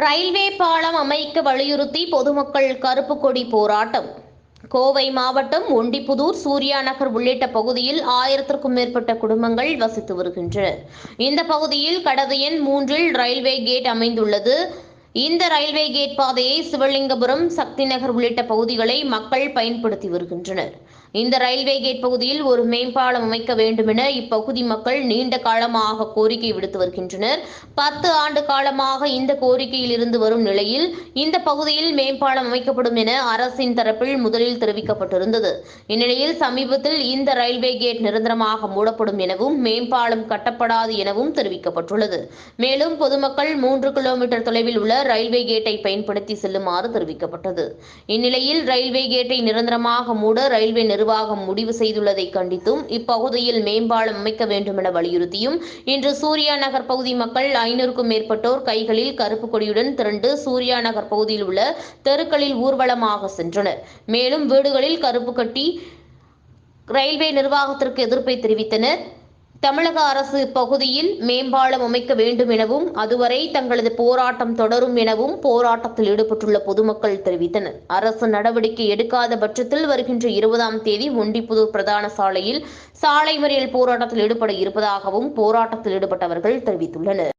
Railway பாலம் அமைக்க வலியுறுத்தி பொதுமக்கள் கருப்பு கொடி போராட்டம். கோவை மாவட்டம் ஒண்டிப்புதூர், சூர்யா நகர் உள்ளிட்ட பகுதியில் 1000க்கும் மேற்பட்ட குடும்பங்கள் வசித்து வருகின்றனர். இந்த பகுதியில் கடவு எண் 3இல் ரயில்வே கேட் அமைந்துள்ளது. இந்த ரயில்வே கேட் பாதையை சிவலிங்கபுரம், சக்தி நகர் உள்ளிட்ட பகுதிகளை மக்கள் பயன்படுத்தி வருகின்றனர். இந்த ரயில்வே கேட் பகுதியில் ஒரு மேம்பாலம் அமைக்க வேண்டுமென இப்பகுதி மக்கள் நீண்ட காலமாக கோரிக்கை விடுத்து வருகின்றனர். 10 ஆண்டு காலமாக இந்த கோரிக்கையில் இருந்து வரும் நிலையில் இந்த பகுதியில் மேம்பாலம் அமைக்கப்படும் என அரசின் தரப்பில் முதலில் தெரிவிக்கப்பட்டிருந்தது. இந்நிலையில் சமீபத்தில் இந்த ரயில்வே கேட் நிரந்தரமாக மூடப்படும் எனவும் மேம்பாலம் கட்டப்படாது எனவும் தெரிவிக்கப்பட்டுள்ளது. மேலும் பொதுமக்கள் 3 கிலோமீட்டர் தொலைவில் உள்ள ரயில்வே கேட்டை பயன்படுத்தி செல்லுமாறு தெரிவிக்கப்பட்டது. இந்நிலையில் ரயில்வே கேட்டை நிரந்தரமாக மூட ரயில்வே நிர்வாகம் முடிவு செய்துள்ளதை கண்டித்தும் இப்பகுதியில் மேம்பாலம் அமைக்க வேண்டும் என வலியுறுத்தியும் இன்று சூர்யா நகர் பகுதி மக்கள் 500க்கும் மேற்பட்டோர் கைகளில் கருப்பு கொடியுடன் திரண்டு சூர்யா நகர் பகுதியில் உள்ள தெருக்களில் ஊர்வலமாக சென்றனர். மேலும் வீடுகளில் கருப்பு கட்டி ரயில்வே நிர்வாகத்திற்கு எதிர்ப்பை தெரிவித்தனர். தமிழக அரசு இப்பகுதியில் மேம்பாலம் அமைக்க வேண்டும் எனவும் அதுவரை தங்களது போராட்டம் தொடரும் எனவும் போராட்டத்தில் ஈடுபட்டுள்ள பொதுமக்கள் தெரிவித்தனர். அரசு நடவடிக்கை எடுக்காத பட்சத்தில் வருகின்ற 20ஆம் தேதி ஒண்டிப்புதூர் பிரதான சாலையில் சாலை மறியல் போராட்டத்தில் ஈடுபட இருப்பதாகவும் போராட்டத்தில் ஈடுபட்டவர்கள் தெரிவித்துள்ளனர்.